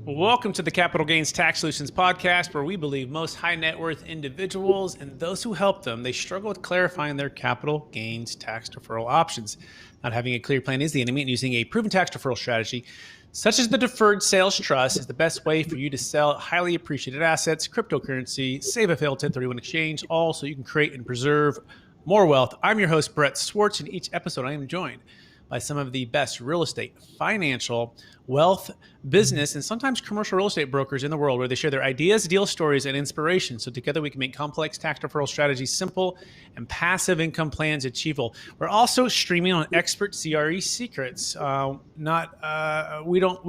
Welcome to the Capital Gains Tax Solutions podcast, where we believe most high net worth individuals and those who help them, they struggle with clarifying their capital gains tax deferral options. Not having a clear plan is the enemy, and using a proven tax deferral strategy, such as the Deferred Sales Trust, is the best way for you to sell highly appreciated assets, cryptocurrency, save a failed 1031 exchange, all so you can create and preserve more wealth. I'm your host, Brett Swarts, and each episode I am joined by some of the best real estate, financial, wealth, business, and sometimes commercial real estate brokers in the world, where they share their ideas, deal stories, and inspiration. So together we can make complex tax deferral strategies simple and passive income plans achievable. We're also streaming on Expert CRE Secrets. We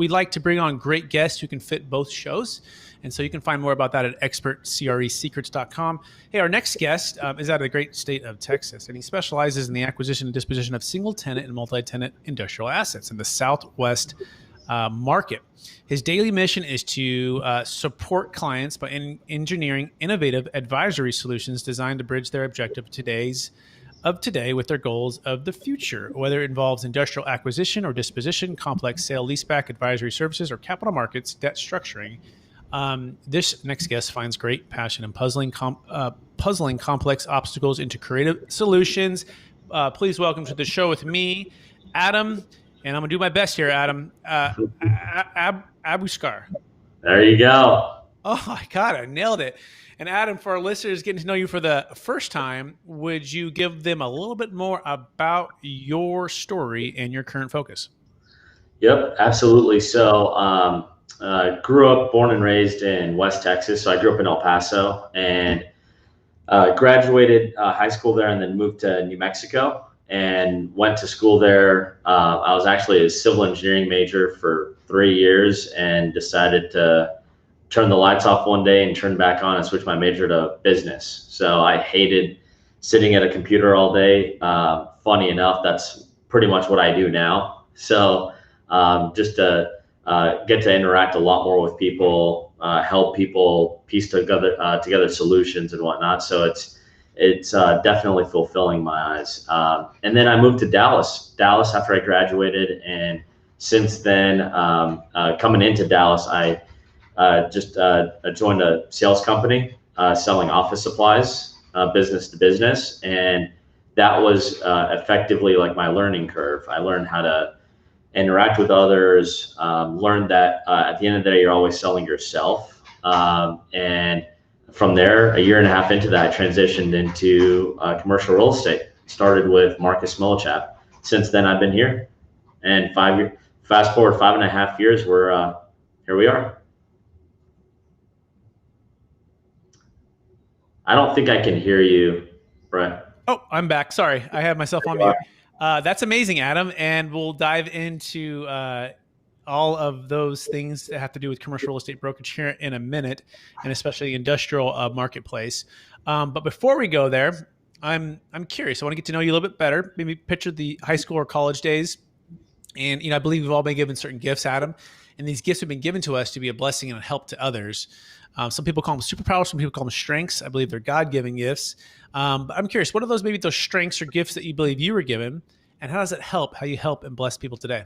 like to bring on great guests who can fit both shows. And so you can find more about that at expertcresecrets.com. Hey, our next guest is out of the great state of Texas, and he specializes in the acquisition and disposition of single-tenant and multi-tenant industrial assets in the Southwest market. His daily mission is to support clients by engineering innovative advisory solutions designed to bridge their objective of today with their goals of the future, whether it involves industrial acquisition or disposition, complex sale, leaseback, advisory services, or capital markets, debt structuring. This next guest finds great passion in puzzling complex obstacles into creative solutions. Please welcome to the show with me, Adam, and I'm gonna do my best here, Adam. Abushagur. There you go. Oh my God, I nailed it. And Adam, for our listeners getting to know you for the first time, would you give them a little bit more about your story and your current focus? Yep, absolutely. So, grew up, born and raised in West Texas. So I grew up in El Paso and graduated high school there, and then moved to New Mexico and went to school there. I was actually a civil engineering major for 3 years and decided to turn the lights off one day and turn back on and switch my major to business. So I hated sitting at a computer all day. Funny enough, that's pretty much what I do now. So just to get to interact a lot more with people, help people piece together solutions and whatnot. So it's definitely fulfilling my eyes. And then I moved to Dallas after I graduated, and since then, coming into Dallas, I just joined a sales company selling office supplies, business to business, and that was effectively like my learning curve. I learned how to interact with others, learned that at the end of the day, you're always selling yourself. And from there, a year and a half into that, I transitioned into commercial real estate. Started with Marcus Millichap. Since then, I've been here, and fast forward 5.5 years, we're here we are. I don't think I can hear you, Brett. Oh, I'm back. Sorry, I have myself on mute. That's amazing, Adam. And we'll dive into all of those things that have to do with commercial real estate brokerage here in a minute, and especially the industrial marketplace. But before we go there, I'm curious. I want to get to know you a little bit better. Maybe picture the high school or college days. And I believe we've all been given certain gifts, Adam. And these gifts have been given to us to be a blessing and a help to others. Some people call them superpowers. Some people call them strengths. I believe they're God-given gifts. But I'm curious, what are those strengths or gifts that you believe you were given, and how does it help how you help and bless people today?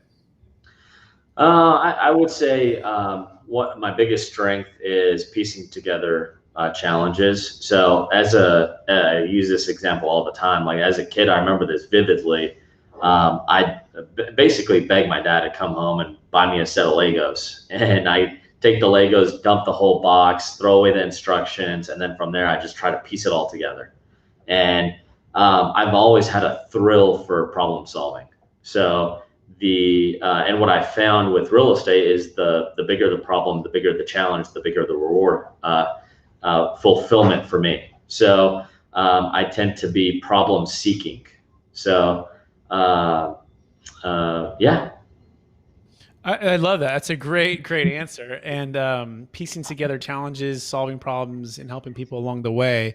I would say what my biggest strength is piecing together challenges. So I use this example all the time. Like as a kid, I remember this vividly. I basically begged my dad to come home and buy me a set of Legos, and I take the Legos, dump the whole box, throw away the instructions, and then from there I just try to piece it all together. And I've always had a thrill for problem solving. So and what I found with real estate is the bigger the problem, the bigger the challenge, the bigger the reward, fulfillment for me. So I tend to be problem seeking. So yeah. I love that. That's a great answer. And piecing together challenges, solving problems, and helping people along the way,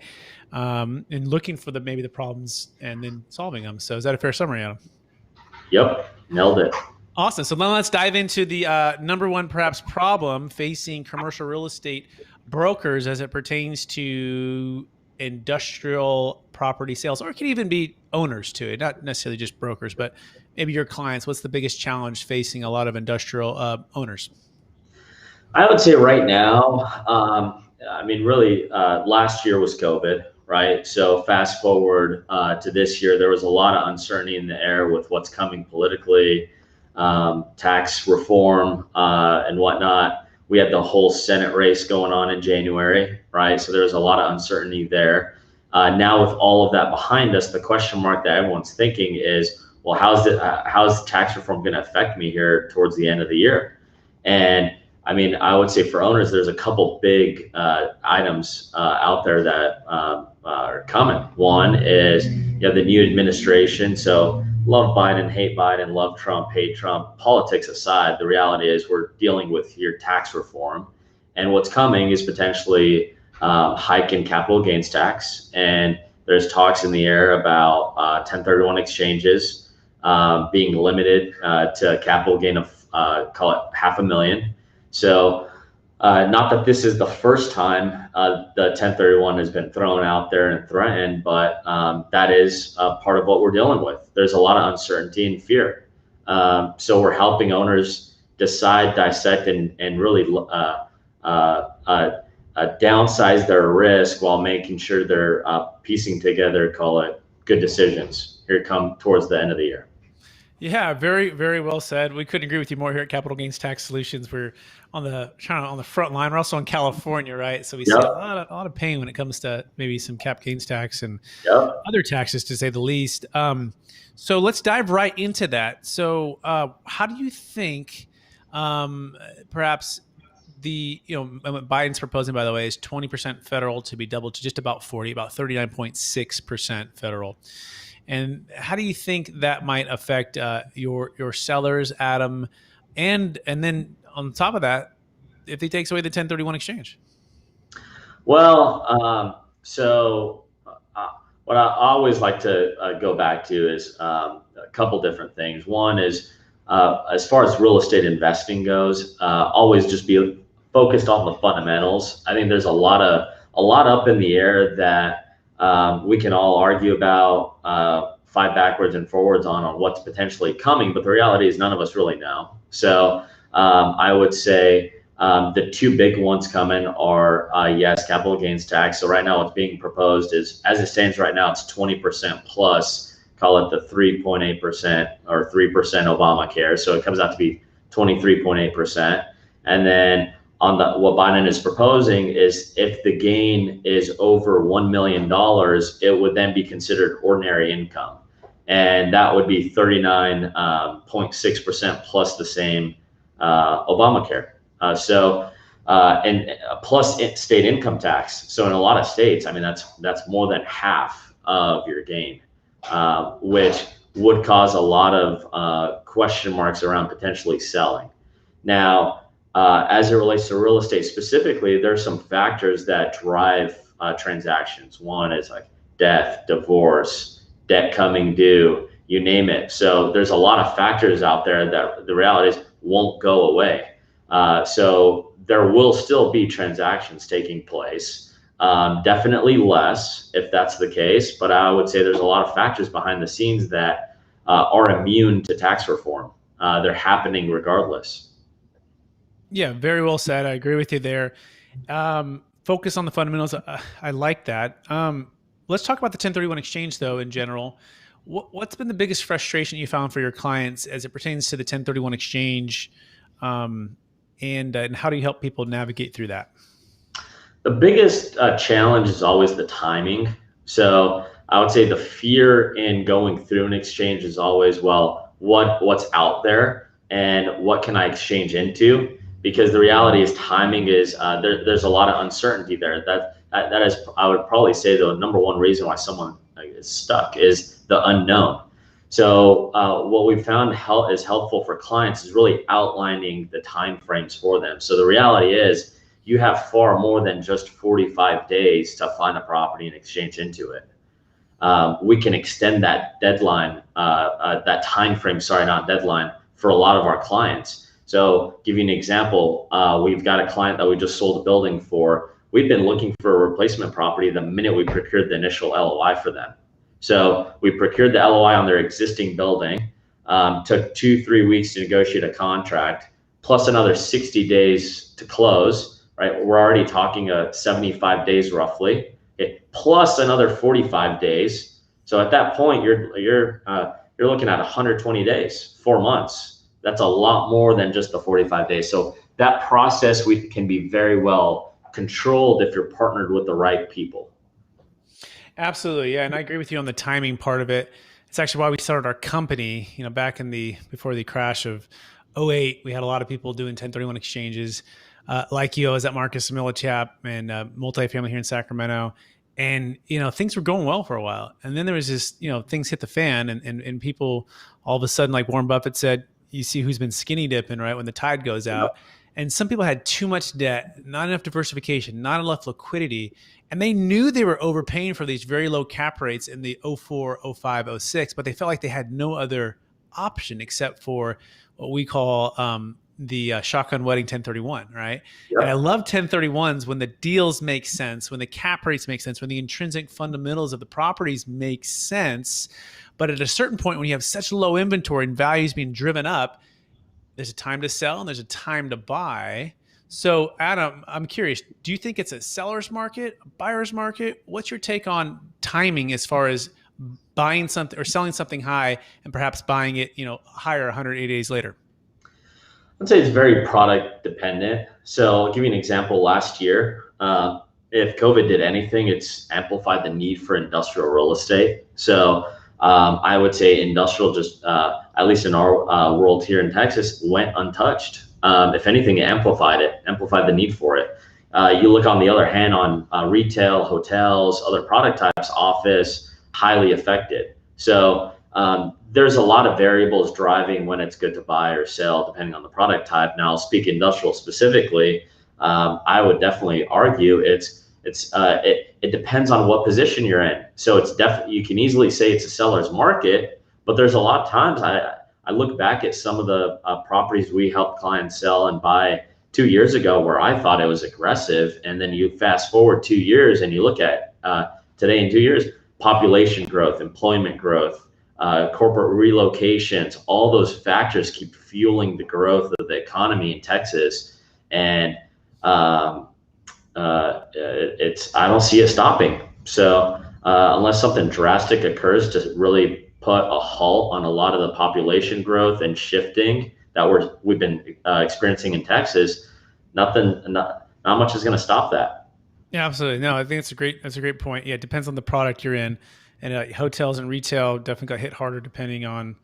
and looking for maybe the problems and then solving them. So is that a fair summary, Adam? Yep, nailed it. Awesome. So now let's dive into the number one, perhaps, problem facing commercial real estate brokers as it pertains to industrial property sales, or it can even be owners too, not necessarily just brokers, but maybe your clients. What's the biggest challenge facing a lot of industrial owners? I would say right now, really, last year was COVID, right? So fast forward to this year, there was a lot of uncertainty in the air with what's coming politically, tax reform, and whatnot. We had the whole Senate race going on in January, right? So there was a lot of uncertainty there. Now with all of that behind us, the question mark that everyone's thinking is, well, how's tax reform going to affect me here towards the end of the year? And I would say for owners, there's a couple big items out there that are coming. One is the new administration. So love Biden, hate Biden, love Trump, hate Trump. Politics aside, the reality is we're dealing with your tax reform, and what's coming is potentially hike in capital gains tax. And there's talks in the air about 1031 exchanges being limited to a capital gain of call it $500,000. So not that this is the first time the 1031 has been thrown out there and threatened, but that is part of what we're dealing with. There's a lot of uncertainty and fear. So we're helping owners decide, dissect, and really downsize their risk while making sure they're piecing together, call it, good decisions here come towards the end of the year. Yeah, very well said. We couldn't agree with you more here at Capital Gains Tax Solutions. We're on the front line. We're also in California, right? So we see Yep. a lot of pain when it comes to maybe some cap gains tax and Yep. other taxes, to say the least. So let's dive right into that. So how do you think, perhaps what Biden's proposing, by the way, is 20% federal to be doubled to just about 40, about 39.6% federal. And how do you think that might affect your sellers, Adam? And then on top of that, if he takes away the 1031 exchange? Well, what I always like to go back to is a couple different things. One is as far as real estate investing goes, always just be focused on the fundamentals. I think there's a lot up in the air that we can all argue about, fight backwards and forwards on what's potentially coming, but the reality is none of us really know. So I would say the two big ones coming are yes, capital gains tax. So right now what's being proposed is, as it stands right now, it's 20% plus, call it the 3.8% or 3% Obamacare. So it comes out to be 23.8%. And then what Biden is proposing is if the gain is over $1 million, it would then be considered ordinary income. And that would be 39.6% plus the same Obamacare. And plus state income tax. So in a lot of states, that's more than half of your gain, which would cause a lot of question marks around potentially selling. Now, as it relates to real estate specifically, there's some factors that drive transactions. One is like death, divorce, debt coming due, you name it. So there's a lot of factors out there that the reality is won't go away. So there will still be transactions taking place. Definitely less if that's the case, but I would say there's a lot of factors behind the scenes that are immune to tax reform. They're happening regardless. Yeah, very well said. I agree with you there. Focus on the fundamentals. I like that. Let's talk about the 1031 exchange, though, in general. What's been the biggest frustration you found for your clients as it pertains to the 1031 exchange, and how do you help people navigate through that? The biggest challenge is always the timing. So I would say the fear in going through an exchange is always, well, what's out there and what can I exchange into? Because the reality is timing is there's a lot of uncertainty there. That is, I would probably say, the number one reason why someone is stuck is the unknown. So what we found is helpful for clients is really outlining the time frames for them. So the reality is you have far more than just 45 days to find a property and exchange into it. We can extend that deadline, that time frame, sorry, not deadline, for a lot of our clients. So give you an example, we've got a client that we just sold a building for. We've been looking for a replacement property the minute we procured the initial LOI for them. So we procured the LOI on their existing building, took 2-3 weeks to negotiate a contract, plus another 60 days to close, right? We're already talking 75 days roughly, plus another 45 days. So at that point, you're looking at 120 days, 4 months. That's a lot more than just the 45 days. So that process can be very well controlled if you're partnered with the right people. Absolutely. Yeah. And I agree with you on the timing part of it. It's actually why we started our company, back before the crash of '08, we had a lot of people doing 1031 exchanges. Like you, I was at Marcus Millichap and multifamily here in Sacramento. And, things were going well for a while. And then there was this, things hit the fan and people all of a sudden, like Warren Buffett said, you see who's been skinny dipping, right? When the tide goes out. Yep. And some people had too much debt, not enough diversification, not enough liquidity. And they knew they were overpaying for these very low cap rates in the 04, 05, 06, but they felt like they had no other option except for what we call the shotgun wedding 1031, right? Yep. And I love 1031s when the deals make sense, when the cap rates make sense, when the intrinsic fundamentals of the properties make sense. But at a certain point, when you have such low inventory and values being driven up, there's a time to sell and there's a time to buy. So Adam, I'm curious, do you think it's a seller's market, a buyer's market? What's your take on timing as far as buying something or selling something high and perhaps buying it, higher 180 days later? I'd say it's very product dependent. So I'll give you an example. Last year, if COVID did anything, it's amplified the need for industrial real estate. So I would say industrial just, at least in our world here in Texas, went untouched. If anything, it amplified the need for it. You look on the other hand on retail, hotels, other product types, office, highly affected. So there's a lot of variables driving when it's good to buy or sell, depending on the product type. Now, I'll speak industrial specifically. I would definitely argue it depends on what position you're in. So it's definitely, you can easily say it's a seller's market, but there's a lot of times I look back at some of the properties we helped clients sell and buy 2 years ago where I thought it was aggressive. And then you fast forward 2 years and you look at today in 2 years, population growth, employment growth, corporate relocations, all those factors keep fueling the growth of the economy in Texas. And I don't see it stopping. So unless something drastic occurs to really put a halt on a lot of the population growth and shifting that we've been experiencing in Texas, not much is going to stop that. Yeah, absolutely. No, I think that's a great point. Yeah, it depends on the product you're in, and hotels and retail definitely got hit harder depending on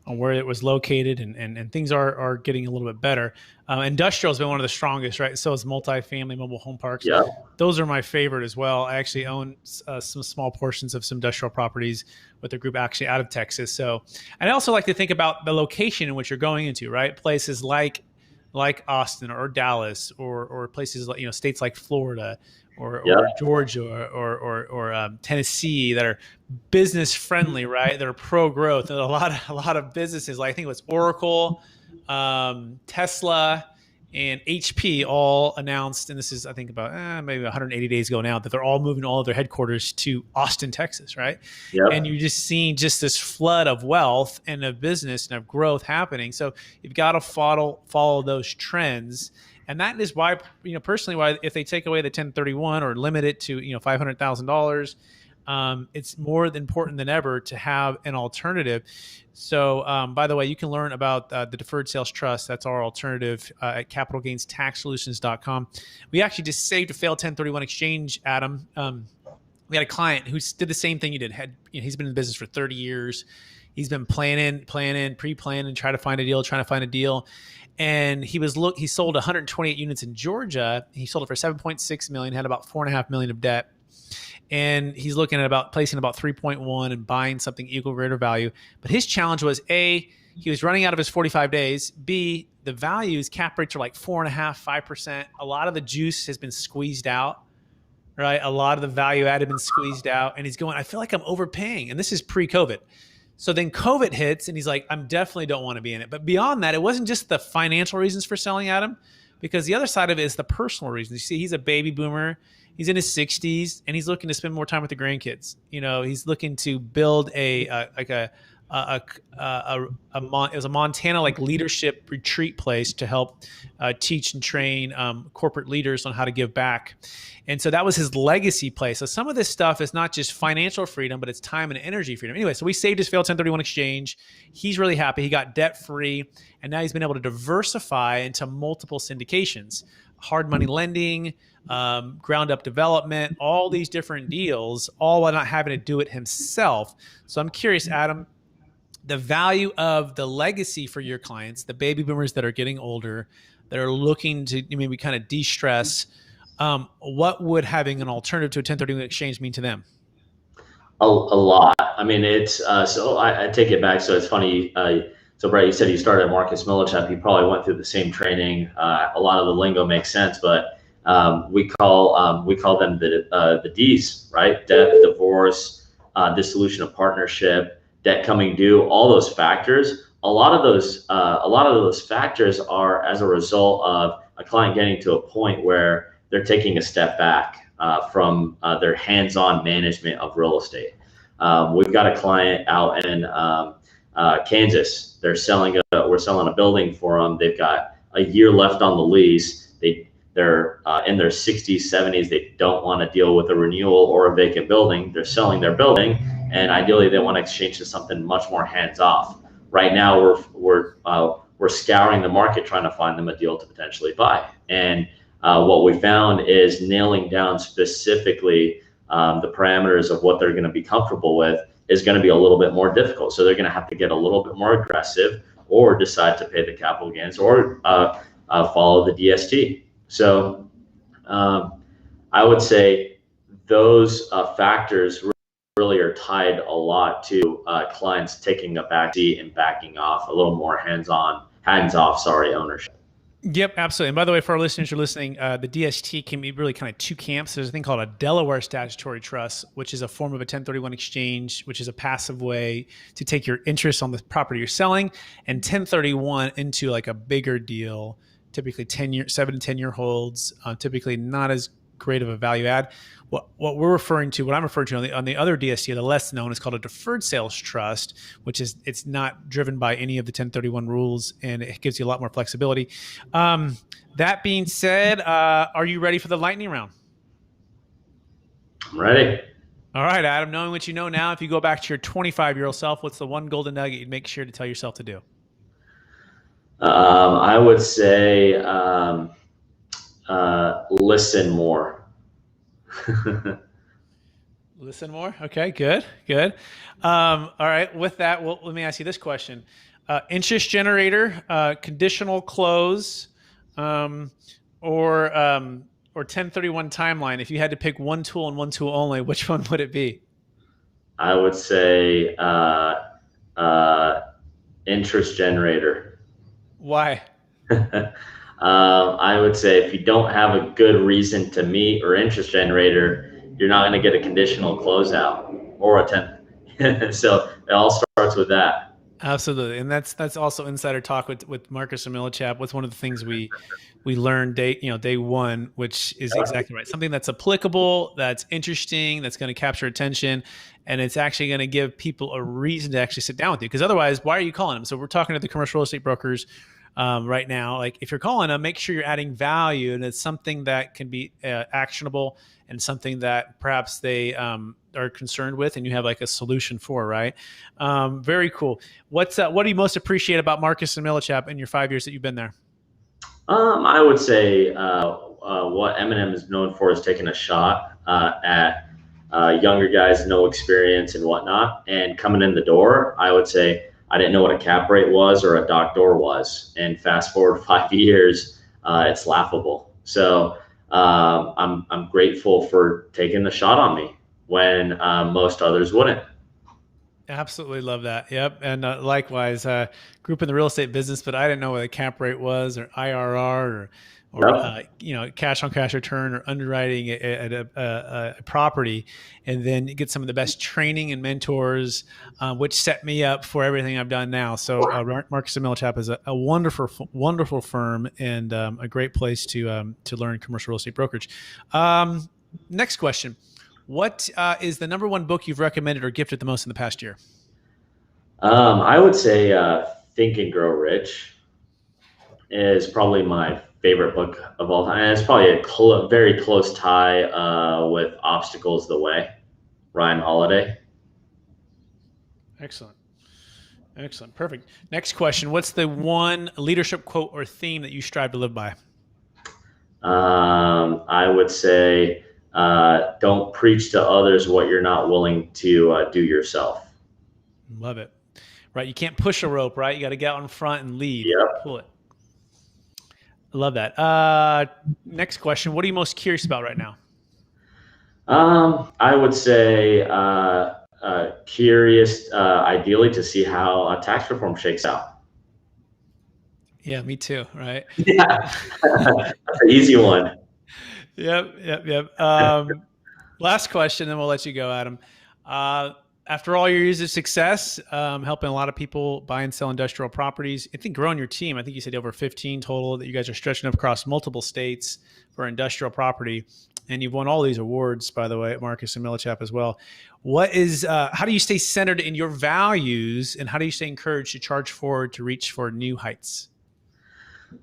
where it was located, and things are getting a little bit better. Industrial has been one of the strongest, right? So is multifamily, mobile home parks. Yeah. Those are my favorite as well. I actually own some small portions of some industrial properties with a group actually out of Texas. So, and I also like to think about the location in which you're going into, right? Places like Austin or Dallas or places like, states like Florida or Georgia or Tennessee that are business friendly, right? That are pro growth. And a lot of businesses, like I think it was Oracle, Tesla, and HP all announced, and this is I think about maybe 180 days ago now, that they're all moving all of their headquarters to Austin, Texas, right? Yep. And you're just seeing just this flood of wealth and of business and of growth happening. So you've got to follow those trends. And that is why, personally, why if they take away the 1031 or limit it to, $500,000, it's more important than ever to have an alternative. So, by the way, you can learn about the Deferred Sales Trust. That's our alternative at capitalgainstaxsolutions.com. We actually just saved a failed 1031 exchange, Adam. We had a client who did the same thing you did. He's been in business for 30 years. He's been planning, pre-planning, trying to find a deal. And he sold 128 units in Georgia. He sold it for $7.6 million, had about $4.5 million of debt. and he's looking at about placing about 3.1 and buying something equal greater value. But his challenge was A, he was running out of his 45 days. B, the values cap rates are like 4.5%, 5%. A lot of the juice has been squeezed out, right? A lot of the value add had been squeezed out, and he's going, I feel like I'm overpaying. And this is pre-COVID. So then COVID hits, and he's like, I definitely don't want to be in it. But beyond that, it wasn't just the financial reasons for selling Adam, because the other side of it is the personal reasons. You see, he's a baby boomer. He's in his 60s, and he's looking to spend more time with the grandkids. You know, he's looking to build it was a Montana like leadership retreat place to help teach and train corporate leaders on how to give back. And so that was his legacy play. So some of this stuff is not just financial freedom, but it's time and energy freedom. Anyway, so we saved his failed 1031 exchange. He's really happy. He got debt free, and now he's been able to diversify into multiple syndications, hard money lending, ground up development, all these different deals, all while not having to do it himself. So I'm curious, Adam, the value of the legacy for your clients, the baby boomers that are getting older, that are looking to maybe kind of de-stress, what would having an alternative to a 1031 exchange mean to them? A lot. I mean, it's so I take it back. So it's funny. So Brett, you said you started at Marcus Millichap. You probably went through the same training. A lot of the lingo makes sense, but we call them the D's, right? Death, divorce, dissolution of partnership, debt coming due. All those factors. A lot of those factors are as a result of a client getting to a point where they're taking a step back from their hands-on management of real estate. We've got a client out in Kansas. We're selling a building for them. They've got a year left on the lease. They're in their 60s, 70s. They don't want to deal with a renewal or a vacant building. They're selling their building, and ideally they want to exchange to something much more hands-off. Right now, we're scouring the market trying to find them a deal to potentially buy. And what we found is nailing down specifically the parameters of what they're going to be comfortable with is going to be a little bit more difficult. So they're going to have to get a little bit more aggressive, or decide to pay the capital gains, or follow the DST. So I would say those factors really are tied a lot to clients taking a backseat and backing off, a little more hands-off ownership. Yep, absolutely. And by the way, for our listeners who are listening, the DST can be really kind of two camps. There's a thing called a Delaware Statutory Trust, which is a form of a 1031 exchange, which is a passive way to take your interest on the property you're selling and 1031 into like a bigger deal, typically 7 to 10 year holds, typically not as great of a value add. What I'm referring to on the other DST, the less known, is called a Deferred Sales Trust, which is, it's not driven by any of the 1031 rules, and it gives you a lot more flexibility. That being said, are you ready for the lightning round? I'm ready. All right, Adam, knowing what you know now, if you go back to your 25-year-old self, what's the one golden nugget you'd make sure to tell yourself to do? I would say listen more. Listen more. Okay, good. All right. With that, well, let me ask you this question: interest generator, conditional close, or 1031 timeline. If you had to pick one tool and one tool only, which one would it be? I would say interest generator. Why? I would say if you don't have a good reason to meet or interest generator, you're not going to get a conditional closeout or a 10. So it all starts with that. Absolutely, and that's also insider talk with Marcus and Millichap. What's one of the things we learned day one, which is exactly right. Something that's applicable, that's interesting, that's going to capture attention, and it's actually going to give people a reason to actually sit down with you. Because otherwise, why are you calling them? So we're talking to the commercial real estate brokers right now. Like, if you're calling them, make sure you're adding value, and it's something that can be actionable and something that perhaps they are concerned with, and you have like a solution for, right? Very cool. What do you most appreciate about Marcus and Millichap in your 5 years that you've been there? I would say what Eminem is known for is taking a shot at younger guys, no experience and whatnot, and coming in the door. I would say I didn't know what a cap rate was or a dock door was, and fast forward 5 years, it's laughable. So I'm grateful for taking the shot on me when most others wouldn't. Absolutely love that. Yep. And likewise, grew up in the real estate business, but I didn't know what a cap rate was, or IRR, or Yep. cash on cash return, or underwriting a property, and then get some of the best training and mentors, which set me up for everything I've done now. So Marcus & Millichap is a wonderful firm, and a great place to learn commercial real estate brokerage. Next question. What is the number one book you've recommended or gifted the most in the past year? I would say Think and Grow Rich is probably my favorite book of all time. And it's probably a very close tie with Obstacles the Way, Ryan Holiday. Excellent. Excellent. Perfect. Next question. What's the one leadership quote or theme that you strive to live by? I would say don't preach to others what you're not willing to do yourself. Love it. Right. You can't push a rope, right? You got to get out in front and lead. Yep. Pull it. I love that. Next question. What are you most curious about right now? I would say curious, ideally, to see how tax reform shakes out. Yeah, me too. Right. Yeah, that's an easy one. Yep. Last question, then we'll let you go, Adam. After all your years of success, helping a lot of people buy and sell industrial properties, I think growing your team, I think you said over 15 total that you guys are stretching up across multiple states for industrial property. And you've won all these awards, by the way, at Marcus & Millichap as well. How do you stay centered in your values, and how do you stay encouraged to charge forward to reach for new heights?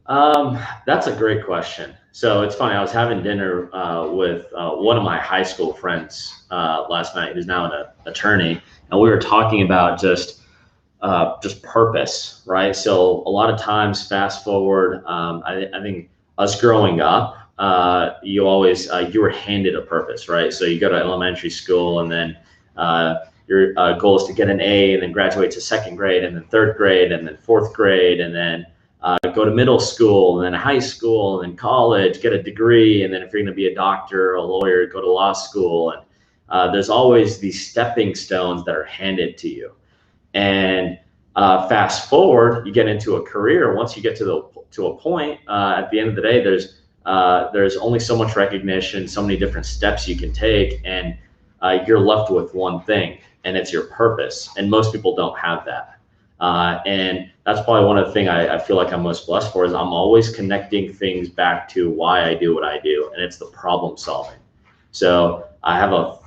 That's a great question. So it's funny. I was having dinner with one of my high school friends last night, who's now an attorney, and we were talking about just purpose, right? So a lot of times, fast forward, I think us growing up, you always you were handed a purpose, right? So you go to elementary school, and then your goal is to get an A, and then graduate to second grade, and then third grade, and then fourth grade, and then go to middle school, and then high school, and then college, get a degree, and then if you're going to be a doctor or a lawyer, go to law school. And there's always these stepping stones that are handed to you. And fast forward, you get into a career. Once you get to a point, at the end of the day, there's only so much recognition, so many different steps you can take, and you're left with one thing, and it's your purpose. And most people don't have that. And that's probably one of the things I feel like I'm most blessed for, is I'm always connecting things back to why I do what I do, and it's the problem solving. So I have a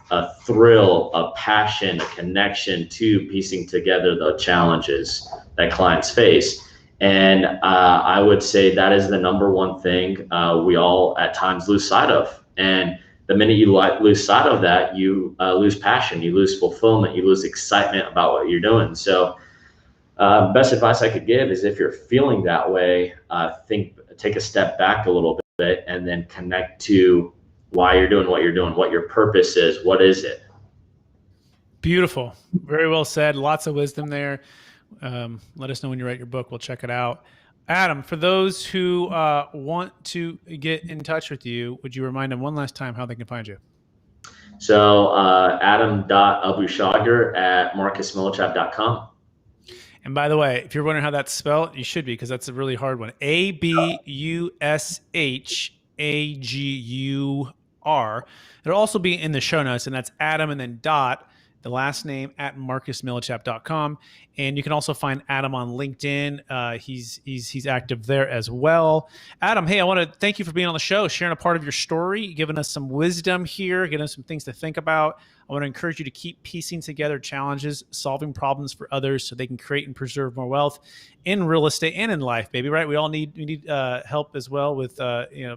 thrill, a passion, a connection to piecing together the challenges that clients face. And I would say that is the number one thing we all at times lose sight of. And the minute you lose sight of that, you lose passion, you lose fulfillment, you lose excitement about what you're doing. So best advice I could give is, if you're feeling that way, take a step back a little bit, and then connect to why you're doing what you're doing, what your purpose is, what is it? Beautiful. Very well said. Lots of wisdom there. Let us know when you write your book. We'll check it out. Adam, for those who want to get in touch with you, would you remind them one last time how they can find you? So adam.abushagur at marcusmillichap.com. And by the way, if you're wondering how that's spelled, you should be, because that's a really hard one. ABUSHAGUR. It'll also be in the show notes, and that's Adam and then dot, the last name, at marcusmillichap.com. And you can also find Adam on LinkedIn. He's active there as well. Adam, hey, I want to thank you for being on the show, sharing a part of your story, giving us some wisdom here, giving us some things to think about. I want to encourage you to keep piecing together challenges, solving problems for others so they can create and preserve more wealth in real estate and in life, baby, right? We need help as well with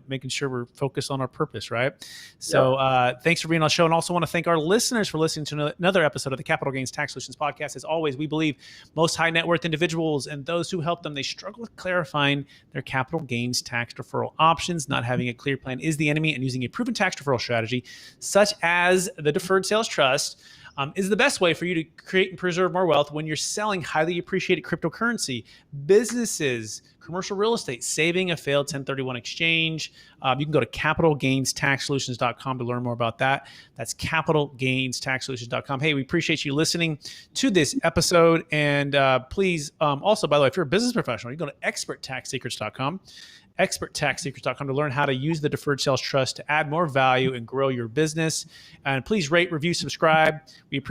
making sure we're focused on our purpose, right? So thanks for being on the show. And also want to thank our listeners for listening to another episode of the Capital Gains Tax Solutions Podcast. As always, we believe most high net worth individuals and those who help them, they struggle with clarifying their capital gains tax deferral options. Not having a clear plan is the enemy, and using a proven tax deferral strategy, such as the Deferred Sales Trust, is the best way for you to create and preserve more wealth when you're selling highly appreciated cryptocurrency, businesses, commercial real estate, saving a failed 1031 exchange. You can go to capitalgainstaxsolutions.com to learn more about that. That's capitalgainstaxsolutions.com. Hey, we appreciate you listening to this episode. And please, also, by the way, if you're a business professional, you can go to experttaxsecrets.com. experttaxsecrets.com to learn how to use the Deferred Sales Trust to add more value and grow your business. And please rate, review, subscribe. We appreciate